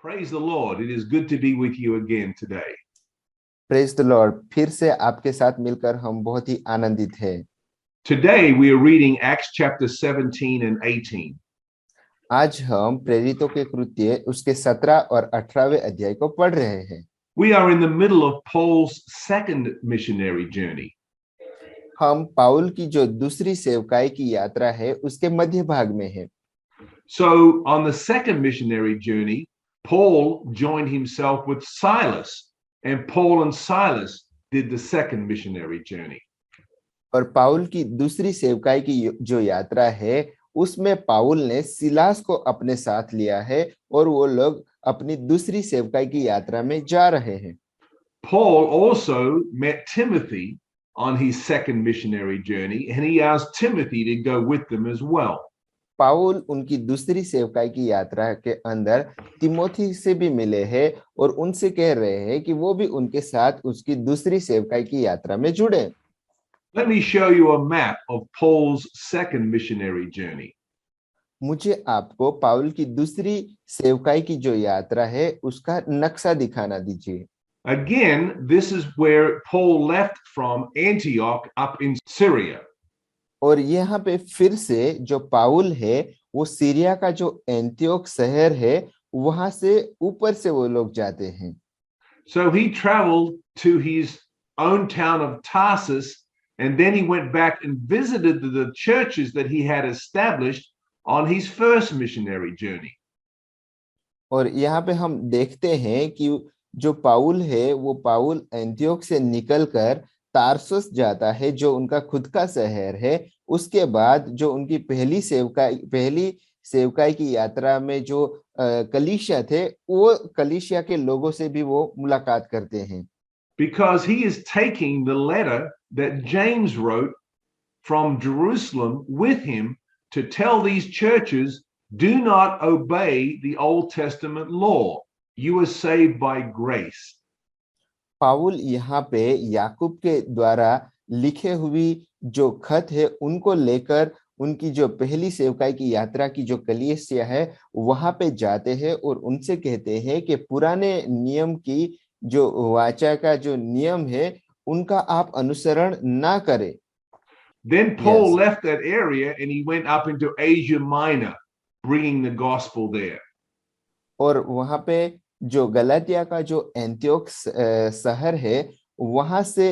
Praise the Lord. It is good to be with you again today. Praise the Lord. फिर से आपके साथ मिलकर हम बहुत ही आनंदित हैं। Today we are reading Acts chapter 17 and 18. आज हम प्रेरितों के कृत्य उसके 17 और 18वें अध्याय को पढ़ रहे हैं। We are in the middle of Paul's second missionary journey. हम पाउल की जो दूसरी सेवकाई की यात्रा है उसके मध्य भाग में हैं। So on the second missionary journey, Paul joined himself with Silas, and Paul and Silas did the second missionary journey. और पाउल की दूसरी सेवकाई की जो यात्रा है उसमें पाउल ने सिलास को अपने साथ लिया है और वो लोग अपनी दूसरी सेवकाई की यात्रा में जा रहे हैं। Paul also met Timothy on his second missionary journey, and he asked Timothy to go with them as well. पाउल उनकी दूसरी सेवकाई की यात्रा के अंदर तिमोथी से भी मिले हैं और उनसे कह रहे हैं कि वो भी उनके साथ उसकी दूसरी सेवकाई की यात्रा में जुड़े। Let me show you a map of Paul's second missionary journey. मुझे आपको पाउल की दूसरी सेवकाई की जो यात्रा है उसका नक्शा दिखाना दीजिए। Again, this is where Paul left from Antioch up in Syria. और यहाँ पे फिर से जो पाउल है वो सीरिया का जो एंटियोक शहर है वहां से ऊपर से वो लोग जाते हैं। So he traveled to his own town of Tarsus, and then he went back and visited the churches that he had established on his first missionary journey. और यहाँ पे हम देखते हैं कि जो पाउल है वो पाउल एंटियोक से निकलकर तारसुस जाता है जो उनका खुद का शहर है। उसके बाद जो उनकी पहली सेवकाई की यात्रा में जो कलीसिया थे वो कलीसिया के लोगों से भी वो मुलाकात करते हैं। Because he is taking the letter that James wrote from Jerusalem with him to tell these churches, do not obey the Old Testament law. You are saved by grace. पाउल यहाँ पे याकूब के द्वारा लिखे हुई जो खत है उनको लेकर उनकी जो पहली सेवकाई की यात्रा की जो कलीसिया है वहां पे जाते हैं और उनसे कहते हैं कि पुराने नियम की जो वाचा का जो नियम है उनका आप अनुसरण ना करें। Then Paul Yes. left that area and he went up into Asia Minor, bringing the gospel there. और वहां पे जो गलातिया का जो एंटियोक शहर है वहां से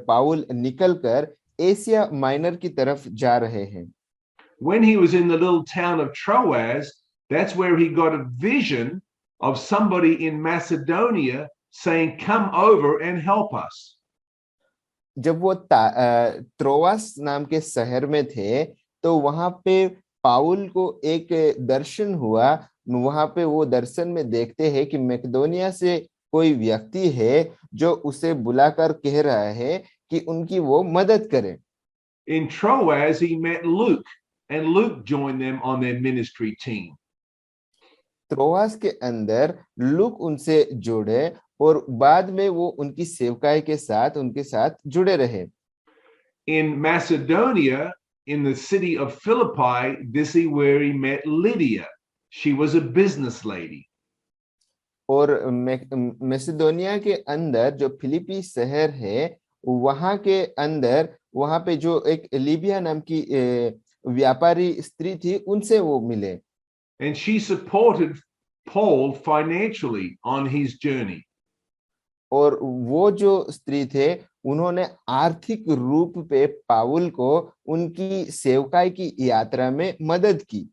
पाउल निकलकर एशिया माइनर की तरफ जा रहे हैं। When he was in the little town of Troas, that's where he got a vision of somebody in Macedonia saying, come over and help us. जब वो त्रोआस नाम के शहर में थे तो वहां पे पाउल को एक दर्शन हुआ। वहां पे वो दर्शन में देखते हैं कि मैकेडोनिया से कोई व्यक्ति है जो उसे बुलाकर कह रहा है कि उनकी वो मदद करे। In Troas, he met Luke, and Luke joined them on their ministry team. Troas के अंदर लूक उनसे जुड़े और बाद में वो उनकी सेवकाई के साथ उनके साथ जुड़े रहे। In Macedonia, in the city of Philippi, this is where he met Lydia. She was a business lady. और मैसेडोनिया के अंदर जो फिलिपी शहर है वहां के अंदर वहां पे जो एक लिबिया नाम की व्यापारी स्त्री थी उनसे वो मिले। And she supported Paul financially on his journey. और वो जो स्त्री थे उन्होंने आर्थिक रूप पे पाउल को उनकी सेवकाई की यात्रा में मदद की।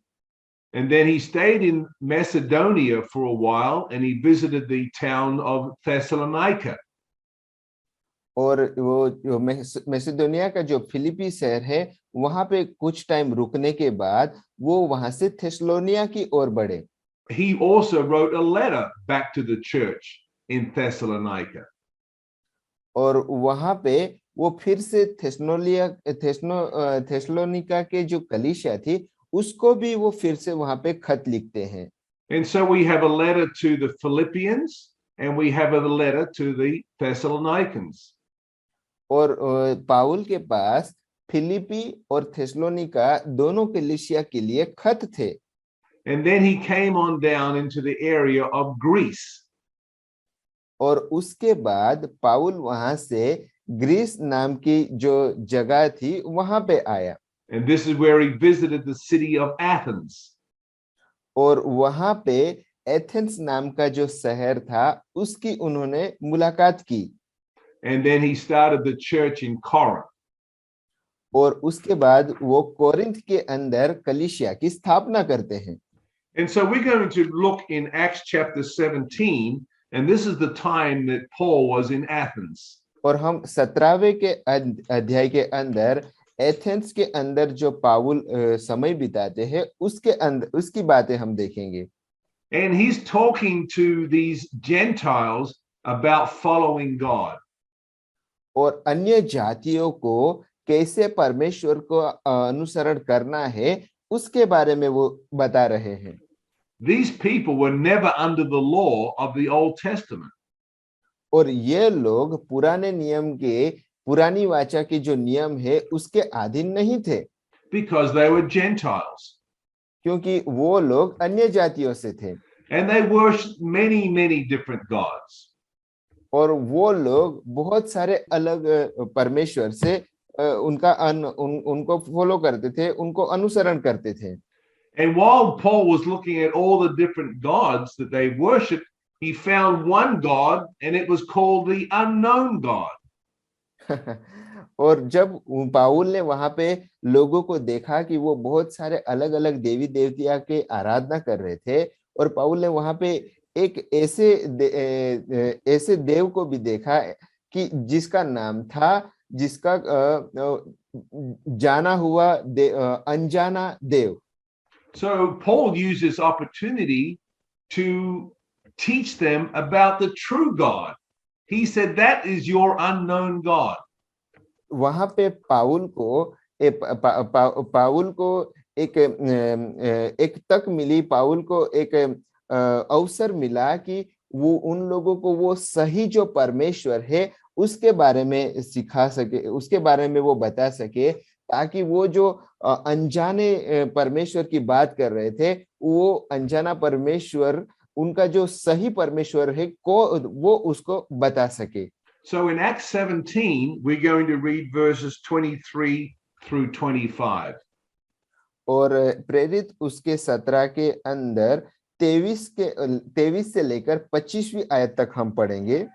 And then he stayed in Macedonia for a while, and he visited the town of Thessalonica. और वो जो मैसेडोनिया का जो फिलिपी शहर है वहां पे कुछ टाइम रुकने के बाद वो वहां से थेसलोनिया की ओर बढ़े। He also wrote a letter back to the church in Thessalonica. और वहां पे वो फिर से थेसलोनिका के जो कलीसिया थी उसको भी वो फिर से वहां पे खत लिखते हैं। And so we have a letter to the Philippians, and we have a letter to the Thessalonians. और पाउल के पास फिलिपी और थेसलोनिका दोनों कलीसिया के लिए खत थे। And then he came on down into the area of Greece. और उसके बाद पाउल वहां से ग्रीस नाम की जो जगह थी वहां पे आया And this is where he visited the city of Athens. और वहां पे एथेंस नाम का जो शहर था उसकी उन्होंने मुलाकात की And then he started the church in Corinth. और उसके बाद वो कोरिन्थ के अंदर कलीसिया की स्थापना करते हैं And so we're going to look in Acts chapter 17, and this is the time that Paul was in Athens. और हम 17वें के अध्याय के अंदर एथेंस के अंदर जो पाउल समय बिताते हैं उसके अंदर उसकी बातें हम देखेंगे And he's talking to these Gentiles about following God. और अन्य जातियों को कैसे परमेश्वर को अनुसरण करना है उसके बारे में वो बता रहे हैं These people were never under the law of the Old Testament. और ये लोग पुराने नियम के पुरानी वाचा के जो नियम है उसके अधीन नहीं थे Because they were Gentiles. क्योंकि वो लोग अन्य जातियों से थे And they worshipped many different gods. और वो लोग बहुत सारे अलग परमेश्वर से उनको फॉलो करते थे उनको अनुसरण करते थे And while Paul was looking at all the different gods that they worshipped, he found one God, and it was called the unknown God. और जब पाउल ने वहां पे लोगों को देखा कि वो बहुत सारे अलग अलग देवी देवतिया के आराधना कर रहे थे और पाउल ने वहां पे एक ऐसे देव को भी देखा कि जिसका नाम था जिसका जाना हुआ अनजाना देव So Paul used this opportunity to teach them about the true God. He said, that is your unknown God. वहां पे पाउल को एक तक मिली पाउल को एक अवसर मिला कि वो उन लोगों को वो सही जो परमेश्वर है उसके बारे में सिखा सके उसके बारे में वो बता सके ताकि वो जो अनजाने परमेश्वर की बात कर रहे थे वो अनजाना परमेश्वर उनका जो सही परमेश्वर है वो उसको बता सके So in Acts 17, we're going to read verses 23 through 25. और प्रेरित उसके 17 के अंदर 23 से लेकर 25वीं आयत तक हम पढ़ेंगे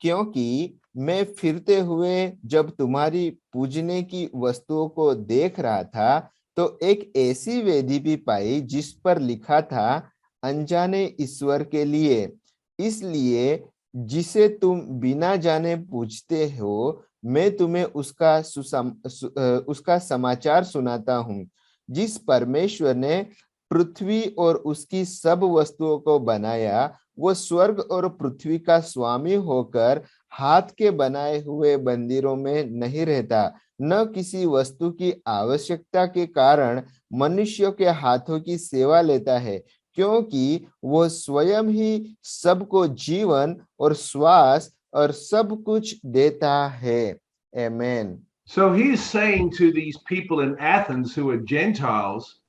क्योंकि मैं फिरते हुए जब तुम्हारी पूजने की वस्तुओं को देख रहा था तो एक ऐसी वेदी भी पाई जिस पर लिखा था अनजाने ईश्वर के लिए इसलिए जिसे तुम बिना जाने पूजते हो मैं तुम्हें उसका समाचार सुनाता हूँ जिस परमेश्वर ने पृथ्वी और उसकी सब वस्तुओं को बनाया वो स्वर्ग और पृथ्वी का स्वामी होकर हाथ के बनाए हुए मंदिरों में नहीं रहता न किसी वस्तु की आवश्यकता के कारण मनुष्यों के हाथों की सेवा लेता है क्योंकि वो स्वयं ही सबको जीवन और श्वास और सब कुछ देता है आमेन So he's saying to these people in Athens who are Gentiles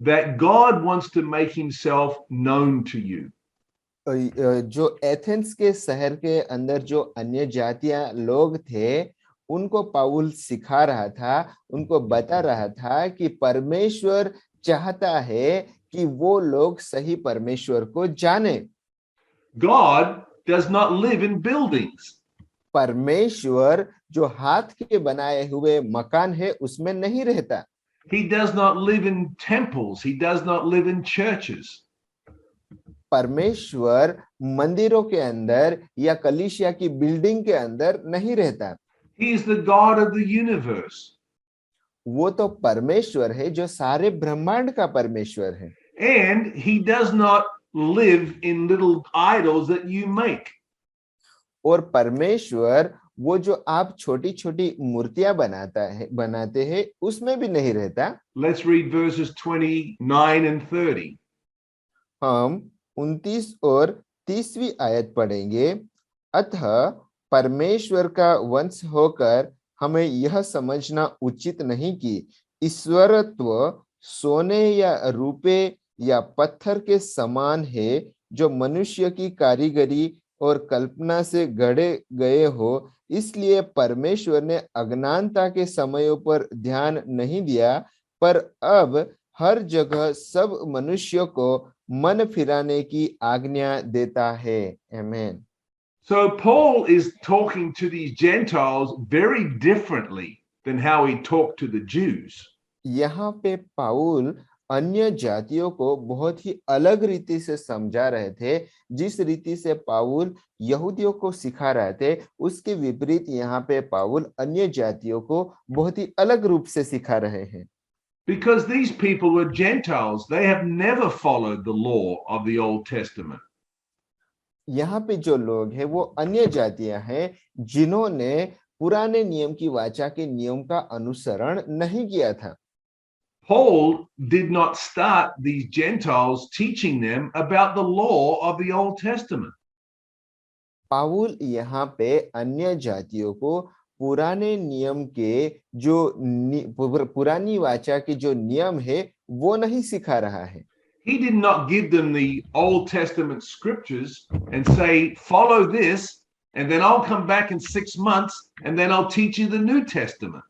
that God wants to make himself known to you. जो एथेंस के शहर के अंदर जो अन्य जातियां लोग थे उनको पाउल सिखा रहा था उनको बता रहा था कि परमेश्वर चाहता है कि वो लोग सही परमेश्वर को जाने God does not live in buildings. परमेश्वर जो हाथ के बनाए हुए मकान है उसमें नहीं रहता He does not live in temples. He does not live in churches. परमेश्वर मंदिरों के अंदर या कलीसिया की बिल्डिंग के अंदर नहीं रहता He is the God of the universe. वो तो परमेश्वर है जो सारे ब्रह्मांड का परमेश्वर है And he does not live in little idols that you make. और परमेश्वर वो जो आप छोटी छोटी मूर्तियां बनाते हैं उसमें भी नहीं रहता Let's read verses 29 and 30. हम 29 और 30वीं आयत पढ़ेंगे अतः परमेश्वर का वंश होकर हमें यह समझना उचित नहीं कि ईश्वरत्व सोने या रुपए या पत्थर के समान है, जो मनुष्य की कारीगरी और कल्पना से गढ़े गए हो। इसलिए परमेश्वर ने अज्ञानता के समयों पर ध्यान नहीं दिया, पर अब हर जगह सब मनुष्यों को मन फिराने की आज्ञा देता है। आमीन। So Paul is talking to these Gentiles very differently than how he talked to the Jews. यहाँ पे पाउल अन्य जातियों को बहुत ही अलग रीति से समझा रहे थे। जिस रीति से पाउल यहूदियों को सिखा रहे थे, उसके विपरीत यहाँ पे पाउल अन्य जातियों को बहुत ही अलग रूप से सिखा रहे हैं। Because these people were Gentiles, they have never followed the law of the Old Testament. यहाँ पे जो लोग हैं वो अन्य जातियां हैं, जिन्होंने पुराने नियम की वाचा के नियम का अनुसरण नहीं किया था। Paul did not start these Gentiles teaching them about the law of the Old Testament. पाउल यहाँ पे अन्य जातियों को पुराने नियम के जो पुरानी वाचा के जो नियम है वो नहीं सिखा रहा है। He did not give them the Old Testament scriptures and say, follow this, and then I'll come back in 6 months, and then I'll teach you the New Testament.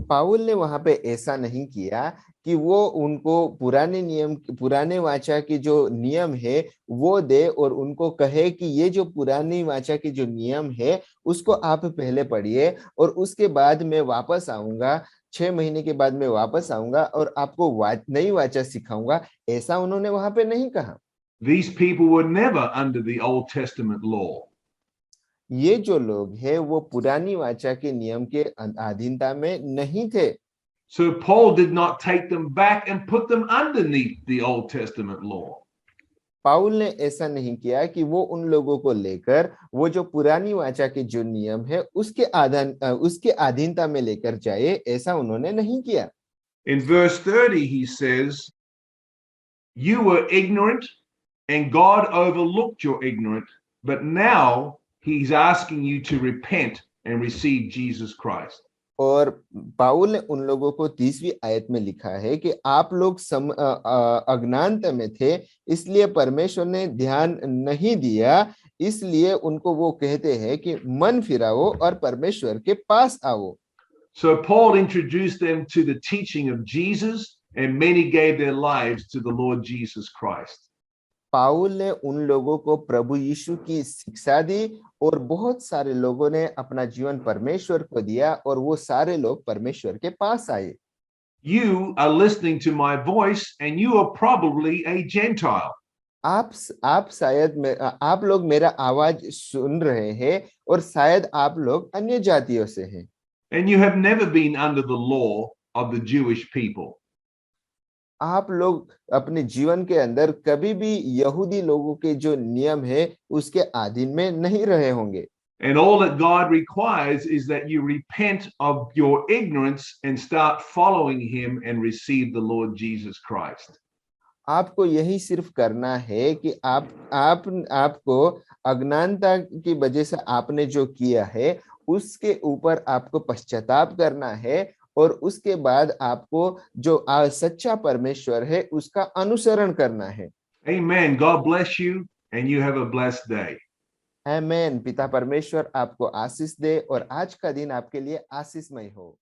पाउल ने वहां पे ऐसा नहीं किया कि वो उनको पुराने वाचा के जो नियम है वो दे और उनको कहे कि ये जो पुरानी वाचा के जो नियम है उसको आप पहले पढ़िए और उसके बाद मैं वापस आऊंगा, 6 महीने के बाद मैं वापस आऊंगा और आपको नई वाचा सिखाऊंगा। ऐसा उन्होंने वहां पे नहीं कहा। These people were never under the Old Testament law. ये जो लोग हैं वो पुरानी वाचा के नियम के अधीनता में नहीं थे। So Paul did not take them back and put them underneath the Old Testament law. पाउल ने ऐसा नहीं किया कि वो उन लोगों को लेकर वो जो पुरानी वाचा के जो नियम है उसके अधीनता में लेकर जाए, ऐसा उन्होंने नहीं किया। In verse 30 he says, you were ignorant and God overlooked your ignorance, but now he's asking you to repent and receive Jesus Christ. और पाउल ने उन लोगों को 30वीं आयत में लिखा है कि आप लोग अज्ञानता में थे, इसलिए परमेश्वर ने ध्यान नहीं दिया, इसलिए उनको वो कहते हैं कि मन फिराओ और परमेश्वर के पास आओ। So Paul introduced them to the teaching of Jesus, and many gave their lives to the Lord Jesus Christ. पाउल ने उन लोगों को प्रभु यीशु की शिक्षा दी और बहुत सारे लोगों ने अपना जीवन परमेश्वर को दिया और वो सारे लोग परमेश्वर के पास आए। You are listening to my voice and you are probably a Gentile. आप लोग मेरा आवाज सुन रहे हैं और शायद आप लोग अन्य जातियों से हैं। And you have never been under the law of the Jewish people. आप लोग अपने जीवन के अंदर कभी भी यहूदी लोगों के जो नियम है उसके अधीन में नहीं रहे होंगे। And all that God requires is that you repent of your ignorance and start following him and receive the Lord Jesus Christ. आपको यही सिर्फ करना है कि आपको अज्ञानता की वजह से आपने जो किया है उसके ऊपर आपको पश्चाताप करना है और उसके बाद आपको जो सच्चा परमेश्वर है उसका अनुसरण करना है। Amen. God bless you and you have a blessed day. आमीन। पिता परमेश्वर आपको आशीष दे और आज का दिन आपके लिए आशीषमय हो।